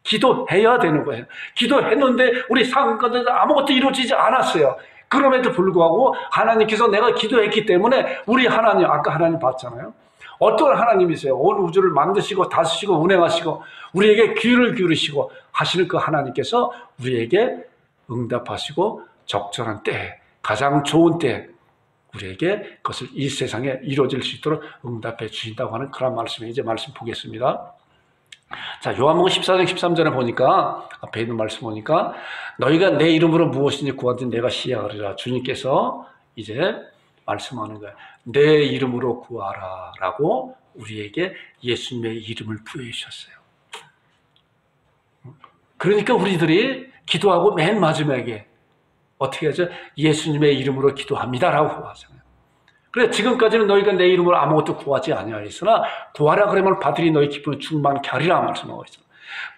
기도해야 되는 거예요. 기도했는데 우리 삶 가운데 아무것도 이루어지지 않았어요. 그럼에도 불구하고 하나님께서 내가 기도했기 때문에 우리 하나님, 아까 하나님 봤잖아요. 어떤 하나님이세요? 온 우주를 만드시고 다스시고 운행하시고 우리에게 귀를 기울이시고 하시는 그 하나님께서 우리에게 응답하시고 적절한 때, 가장 좋은 때 우리에게 그것을 이 세상에 이루어질 수 있도록 응답해 주신다고 하는 그런 말씀에 이제 말씀 보겠습니다. 자, 요한복음 14장 13절에 보니까, 앞에 있는 말씀 보니까 너희가 내 이름으로 무엇이든지 구하든지 내가 시행하리라. 주님께서 이제 말씀하는 거예요. 내 이름으로 구하라 라고 우리에게 예수님의 이름을 부여해 주셨어요. 그러니까 우리들이 기도하고 맨 마지막에 어떻게 하죠? 예수님의 이름으로 기도합니다 라고 하잖아요. 그래, 지금까지는 너희가 내 이름으로 아무것도 구하지 아니하였으나 구하라 그러면 받으리 너희 기쁨을 충만케 하리라 말씀하고 있어요.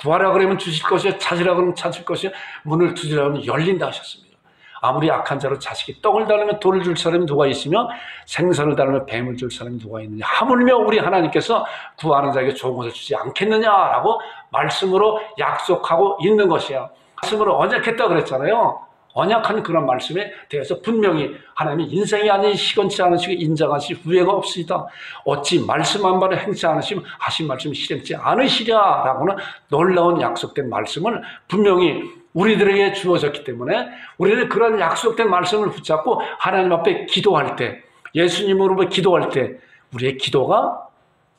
구하라 그러면 주실 것이요, 찾으라 그러면 찾을 것이요, 문을 두드리라 그러면 열린다 하셨습니다. 아무리 악한 자로 자식이 떡을 달으면 돌을 줄 사람이 누가 있으며 생선을 달으면 뱀을 줄 사람이 누가 있느냐. 하물며 우리 하나님께서 구하는 자에게 좋은 것을 주지 않겠느냐라고 말씀으로 약속하고 있는 것이야. 말씀으로 언약했다 그랬잖아요. 언약한 그런 말씀에 대해서 분명히 하나님이 인생이 아닌 시건치 않으시고 인정하시 후회가 없으시다. 어찌 말씀한 바를 행치 않으시면 하신 말씀 실행치 않으시랴 라고는 놀라운 약속된 말씀을 분명히 우리들에게 주어졌기 때문에 우리는 그런 약속된 말씀을 붙잡고 하나님 앞에 기도할 때, 예수님으로 기도할 때 우리의 기도가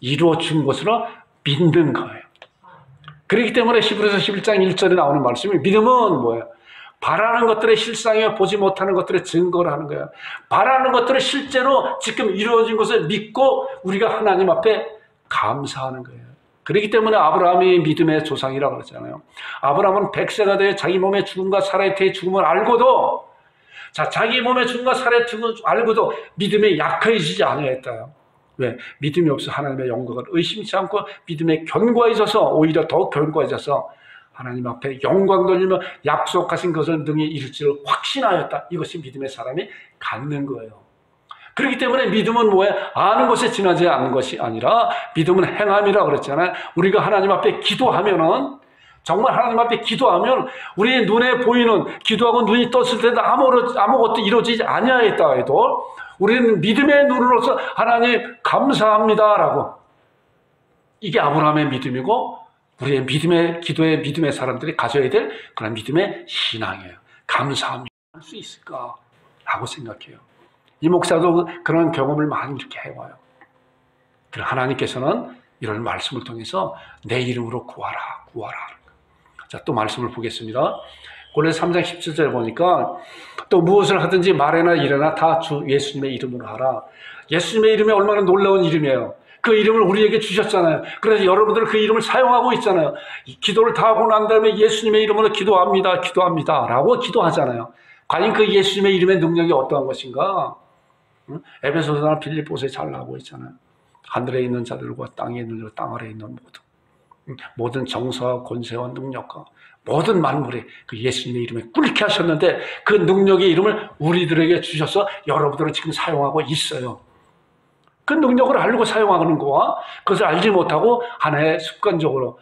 이루어진 것으로 믿는 거예요. 그렇기 때문에 히브리서 11장 1절에 나오는 말씀이 믿음은 뭐예요? 바라는 것들의 실상이요 보지 못하는 것들의 증거를 하는 거예요. 바라는 것들을 실제로 지금 이루어진 것을 믿고 우리가 하나님 앞에 감사하는 거예요. 그렇기 때문에 아브라함이 믿음의 조상이라고 그러잖아요. 아브라함은 100세가 되어 자기 몸의 죽음과 살아의 태의 죽음을 알고도, 자, 자기 몸의 죽음과 살아의 죽음을 알고도 믿음에 약해지지 않았다. 왜? 믿음이 없어 하나님의 영광을 의심치 않고 믿음에 견고해져서 오히려 더 견고해져서 하나님 앞에 영광 돌리며 약속하신 것을 능히 이룰 줄을 확신하였다. 이것이 믿음의 사람이 갖는 거예요. 그렇기 때문에 믿음은 뭐예요? 아는 것에 지나지 않는 것이 아니라 믿음은 행함이라고 그랬잖아요. 우리가 하나님 앞에 기도하면은, 정말 하나님 앞에 기도하면 우리의 눈에 보이는, 기도하고 눈이 떴을 때도 아무것도 이루어지지 아니하였다 해도 우리는 믿음의 눈으로서 하나님 감사합니다라고, 이게 아브라함의 믿음이고 우리의 믿음의 기도의 믿음의 사람들이 가져야 될 그런 믿음의 신앙이에요. 감사합니다. 할 수 있을까? 라고 생각해요. 이 목사도 그런 경험을 많이 이렇게 해와요. 그래서 하나님께서는 이런 말씀을 통해서 내 이름으로 구하라, 구하라. 자, 또 말씀을 보겠습니다. 골로새 3장 17절에 보니까 또 무엇을 하든지 말이나 일이나 다 주 예수님의 이름으로 하라. 예수님의 이름이 얼마나 놀라운 이름이에요. 그 이름을 우리에게 주셨잖아요. 그래서 여러분들 그 이름을 사용하고 있잖아요. 기도를 다 하고 난 다음에 예수님의 이름으로 기도합니다, 기도합니다 라고 기도하잖아요. 과연 그 예수님의 이름의 능력이 어떠한 것인가? 에베소서나 빌립보서에 잘 나오고 있잖아요. 하늘에 있는 자들과 땅에 있는 자들, 땅 아래에 있는 모든 정서와 권세와 능력과 모든 만물이 그 예수님의 이름에 꿇게 하셨는데 그 능력의 이름을 우리들에게 주셔서 여러분들은 지금 사용하고 있어요. 그 능력을 알고 사용하는 거와 그것을 알지 못하고 하나의 습관적으로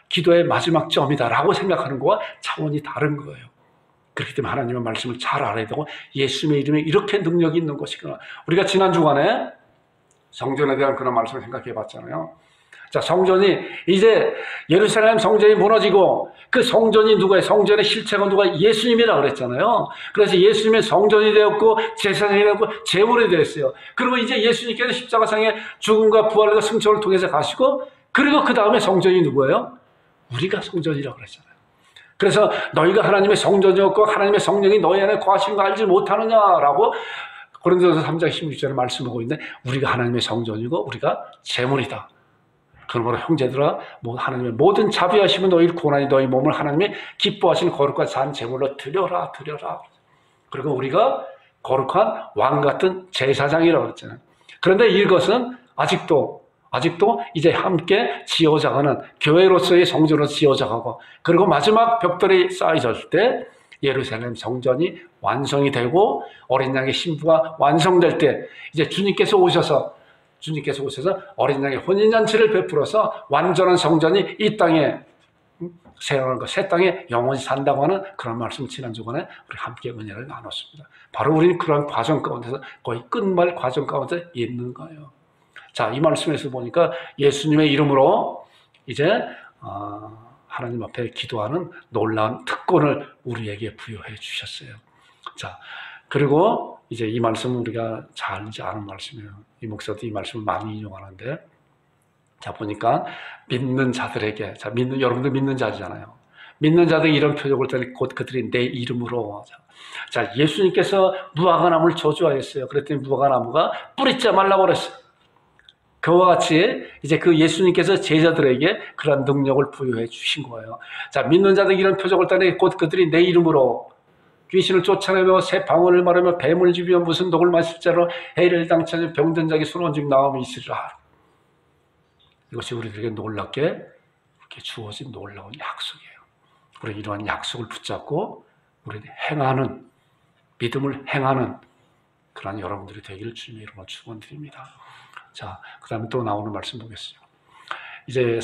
기도의 마지막 점이다라고 생각하는 거와 차원이 다른 거예요. 그렇기 때문에 하나님의 말씀을 잘 알아야 되고 예수님의 이름에 이렇게 능력이 있는 것이구나. 우리가 지난 주간에 성전에 대한 그런 말씀을 생각해 봤잖아요. 자, 성전이 이제 예루살렘 성전이 무너지고 그 성전이 누구예요? 성전의 실체가 누가? 예수님이라고 그랬잖아요. 그래서 예수님의 성전이 되었고 제사장이 되었고 제물이 되었어요. 그리고 이제 예수님께서 십자가상의 죽음과 부활과 승천을 통해서 가시고 그리고 그 다음에 성전이 누구예요? 우리가 성전이라고 그랬잖아요. 그래서 너희가 하나님의 성전이었고 하나님의 성령이 너희 안에 거하시는 거 알지 못하느냐라고 고린도서 3장 16절에 말씀하고 있는데 우리가 하나님의 성전이고 우리가 제물이다. 그러므로 형제들아 하나님의 모든 자비하시면 너희를 고난이 너희 몸을 하나님이 기뻐하시는 거룩한 산 제물로 드려라 드려라. 그리고 우리가 거룩한 왕 같은 제사장이라고 그랬잖아요. 그런데 이것은 아직도 이제 함께 지어져가는 교회로서의 성전으로 지어져가고 그리고 마지막 벽돌이 쌓여질 때 예루살렘 성전이 완성이 되고 어린 양의 신부가 완성될 때 이제 주님께서 오셔서 어린 양의 혼인잔치를 베풀어서 완전한 성전이 이 땅에 새 땅에 영원히 산다고 하는 그런 말씀 지난 주간에 우리 함께 은혜를 나눴습니다. 바로 우리는 그런 과정 가운데서 거의 끝말 과정 가운데 있는 거예요. 자, 이 말씀에서 보니까 예수님의 이름으로 이제 하나님 앞에 기도하는 놀라운 특권을 우리에게 부여해 주셨어요. 자, 그리고 이제 이 말씀은 우리가 잘 알지 않은 말씀이에요. 이 목사도 이 말씀을 많이 인용하는데, 자, 보니까 믿는 자들에게, 자, 여러분들 믿는 자잖아요. 믿는 자들이 이런 표적을 따르 곧 그들이 내 이름으로. 자, 예수님께서 무화과나무를 저주하였어요. 그랬더니 무화과나무가 뿌리째 말라고 그랬어요. 그와 같이 이제 그 예수님께서 제자들에게 그런 능력을 부여해 주신 거예요. 자, 믿는 자들이 이런 표적을 따르 곧 그들이 내 이름으로 귀신을 쫓아내며 새 방언을 말하며 뱀을 집이며 무슨 독을 마실 자로 해를 당치며 병든 자에게 손 얹으며 나음이 있으리라. 이것이 우리들에게 놀랍게 이렇게 주어진 놀라운 약속이에요. 우리 이러한 약속을 붙잡고 우리 행하는, 믿음을 행하는 그런 여러분들이 되기를 주님의 이름으로 축원드립니다. 자, 그 다음에 또 나오는 말씀 보겠습니다. 이제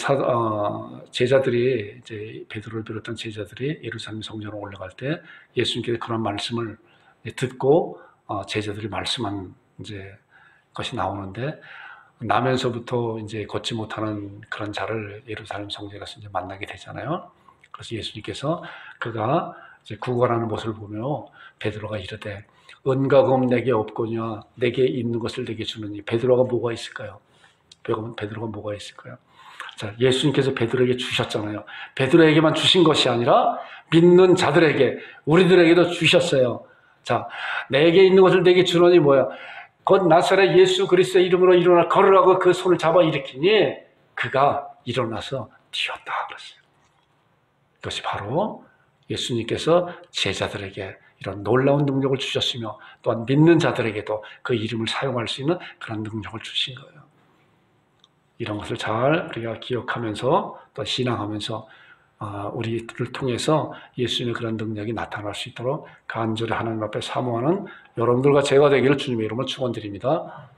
제자들이, 이제 베드로를 비롯한 제자들이 예루살렘 성전으로 올라갈 때 예수님께서 그런 말씀을 듣고 제자들이 말씀한 이제 것이 나오는데, 나면서부터 이제 걷지 못하는 그런 자를 예루살렘 성전에 가서 이제 만나게 되잖아요. 그래서 예수님께서 그가 이제 구걸하는 모습을 보며 베드로가 이르되 은과 금 내게 없거니와 내게 있는 것을 내게 주느니. 베드로가 뭐가 있을까요? 베드로가 뭐가 있을까요? 자, 예수님께서 베드로에게 주셨잖아요. 베드로에게만 주신 것이 아니라 믿는 자들에게, 우리들에게도 주셨어요. 자, 내게 있는 것을 내게 주느니 뭐야? 곧 나사렛 예수 그리스도의 이름으로 일어나 걸으라고 그 손을 잡아 일으키니 그가 일어나서 뛰었다 그랬어요. 그것이 바로 예수님께서 제자들에게 이런 놀라운 능력을 주셨으며 또한 믿는 자들에게도 그 이름을 사용할 수 있는 그런 능력을 주신 거예요. 이런 것을 잘 우리가 기억하면서 또 신앙하면서 우리들을 통해서 예수님의 그런 능력이 나타날 수 있도록 간절히 하나님 앞에 사모하는 여러분들과 제가 되기를 주님의 이름으로 축원드립니다.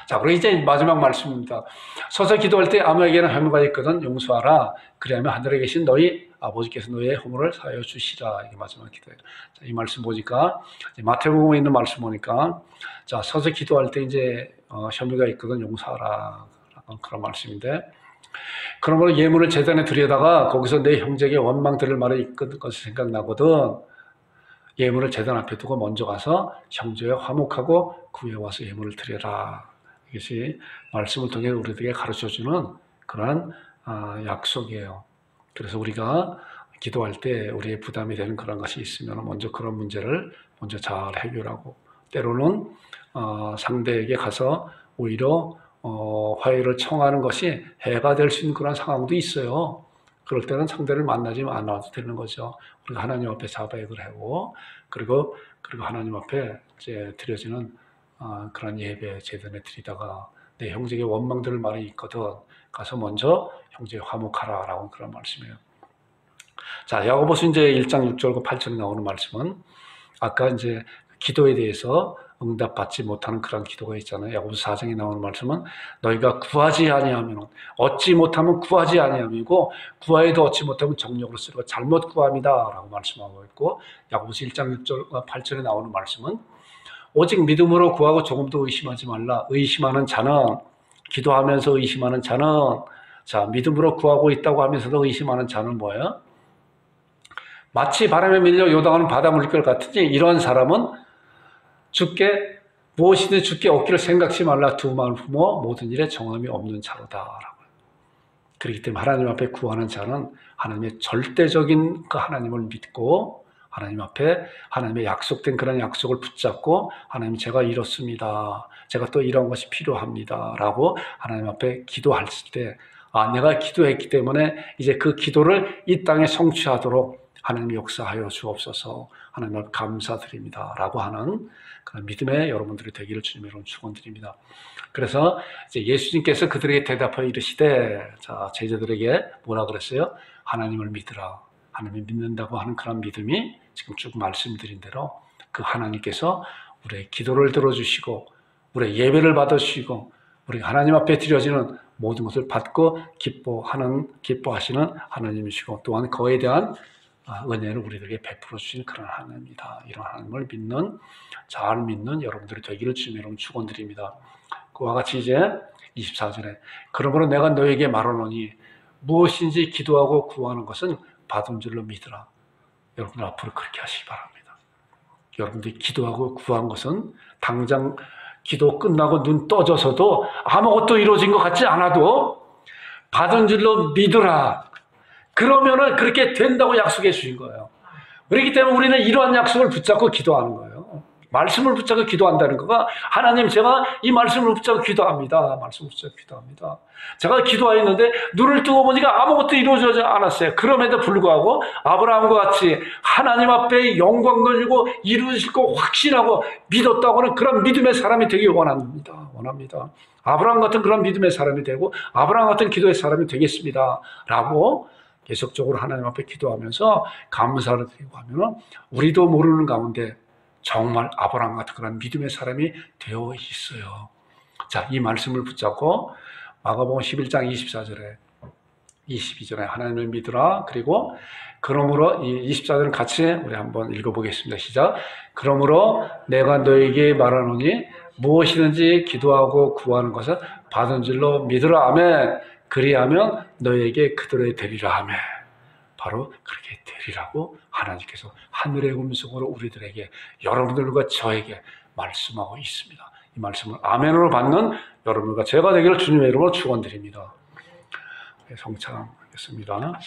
자, 그리고 이제 마지막 말씀입니다. 서서 기도할 때 아무에게나 허물가 있거든 용서하라. 그리하면 하늘에 계신 너희 아버지께서 너희의 허물을 사하여 주시라. 이게 마지막 기도예요. 자, 이 말씀 보니까 마태복음에 있는 말씀 보니까, 자, 서서 기도할 때 이제 혐의가 있거든 용서하라. 그런 말씀인데, 그러므로 예물을 제단에 드려다가 거기서 내 형제에게 원망 들을 말이 있거든 것이 생각나거든. 예물을 제단 앞에 두고 먼저 가서 형제와 화목하고 구해와서 예물을 드려라. 이것이 말씀을 통해 우리들에게 가르쳐주는 그러한 약속이에요. 그래서 우리가 기도할 때 우리의 부담이 되는 그런 것이 있으면 먼저 그런 문제를 먼저 잘 해결하고, 때로는 상대에게 가서 오히려 화해를 청하는 것이 해가 될 수 있는 그런 상황도 있어요. 그럴 때는 상대를 만나지 않아도 되는 거죠. 우리가 하나님 앞에 자백을 하고, 그리고 하나님 앞에 이제 드려지는 그런 예배 제단에 드리다가 내 형제에게 원망 들을 말이 있거든 가서 먼저 형제 화목하라라고 그런 말씀이에요. 자, 야고보서 이제 1장 6절과 8절에 나오는 말씀은 아까 이제 기도에 대해서 응답받지 못하는 그런 기도가 있잖아요. 야고보서 4장에 나오는 말씀은 너희가 구하지 아니하면 얻지 못하면 구하지 아니함이고 구하여도 얻지 못하면 정욕으로 쓰리고 잘못 구함이다라고 말씀하고 있고, 야고보서 1장 6절과 8절에 나오는 말씀은 오직 믿음으로 구하고 조금도 의심하지 말라. 의심하는 자는, 기도하면서 의심하는 자는, 자, 믿음으로 구하고 있다고 하면서도 의심하는 자는 뭐예요? 마치 바람에 밀려 요동하는 바다 물결 같으니 이러한 사람은 주께 무엇이든 주께 얻기를 생각지 말라. 두 마음을 품어 모든 일에 정함이 없는 자로다. 그렇기 때문에 하나님 앞에 구하는 자는 하나님의 절대적인 그 하나님을 믿고 하나님 앞에 하나님의 약속된 그런 약속을 붙잡고, 하나님 제가 이렇습니다. 제가 또 이런 것이 필요합니다. 라고 하나님 앞에 기도할 때, 내가 기도했기 때문에 이제 그 기도를 이 땅에 성취하도록 하나님 역사하여 주옵소서. 하나님 앞에 감사드립니다. 라고 하는 그런 믿음의 여러분들이 되기를 주님의 이름으로 축원드립니다. 그래서 이제 예수님께서 그들에게 대답하여 이르시되, 자, 제자들에게 뭐라 그랬어요? 하나님을 믿으라. 하나님을 믿는다고 하는 그런 믿음이 지금 쭉 말씀드린 대로 그 하나님께서 우리의 기도를 들어주시고 우리의 예배를 받아주시고 우리 하나님 앞에 드려지는 모든 것을 받고 기뻐하시는 하나님이시고 또한 그에 대한 은혜를 우리들에게 베풀어 주신 그런 하나님이다. 이런 하나님을 잘 믿는 여러분들이 되기를 주님 여러분 축원드립니다. 그와 같이 이제 24절에 그러므로 내가 너에게 말하노니 무엇인지 기도하고 구하는 것은 받은 줄로 믿으라. 여러분들 앞으로 그렇게 하시기 바랍니다. 여러분들이 기도하고 구한 것은 당장 기도 끝나고 눈 떠져서도 아무것도 이루어진 것 같지 않아도 받은 줄로 믿으라. 그러면은 그렇게 된다고 약속해 주신 거예요. 그렇기 때문에 우리는 이러한 약속을 붙잡고 기도하는 거예요. 말씀을 붙잡고 기도한다는 거가 하나님 제가 이 말씀을 붙잡고 기도합니다. 말씀을 붙잡고 기도합니다. 제가 기도했는데 눈을 뜨고 보니까 아무것도 이루어지지 않았어요. 그럼에도 불구하고 아브라함과 같이 하나님 앞에 영광 돌리고 이루어질 거 확신하고 믿었다고는 그런 믿음의 사람이 되길 원합니다. 아브라함 같은 그런 믿음의 사람이 되고 아브라함 같은 기도의 사람이 되겠습니다. 라고 계속적으로 하나님 앞에 기도하면서 감사를 드리고 하면은 우리도 모르는 가운데 정말 아브라함 같은 그런 믿음의 사람이 되어 있어요. 자, 이 말씀을 붙잡고 마가복음 11장 24절에 22절에 하나님을 믿으라. 그리고 그러므로 이 24절은 같이 우리 한번 읽어보겠습니다. 시작. 그러므로 내가 너에게 말하노니 무엇이든지 기도하고 구하는 것은 받은 줄로 믿으라. 아멘. 그리하면 너에게 그대로 되리라. 아멘. 바로 그렇게 되리라고 하나님께서 하늘의 음성으로 우리들에게 여러분들과 저에게 말씀하고 있습니다. 이 말씀을 아멘으로 받는 여러분과 제가 되기를 주님의 이름으로 축원드립니다. 성찬하겠습니다.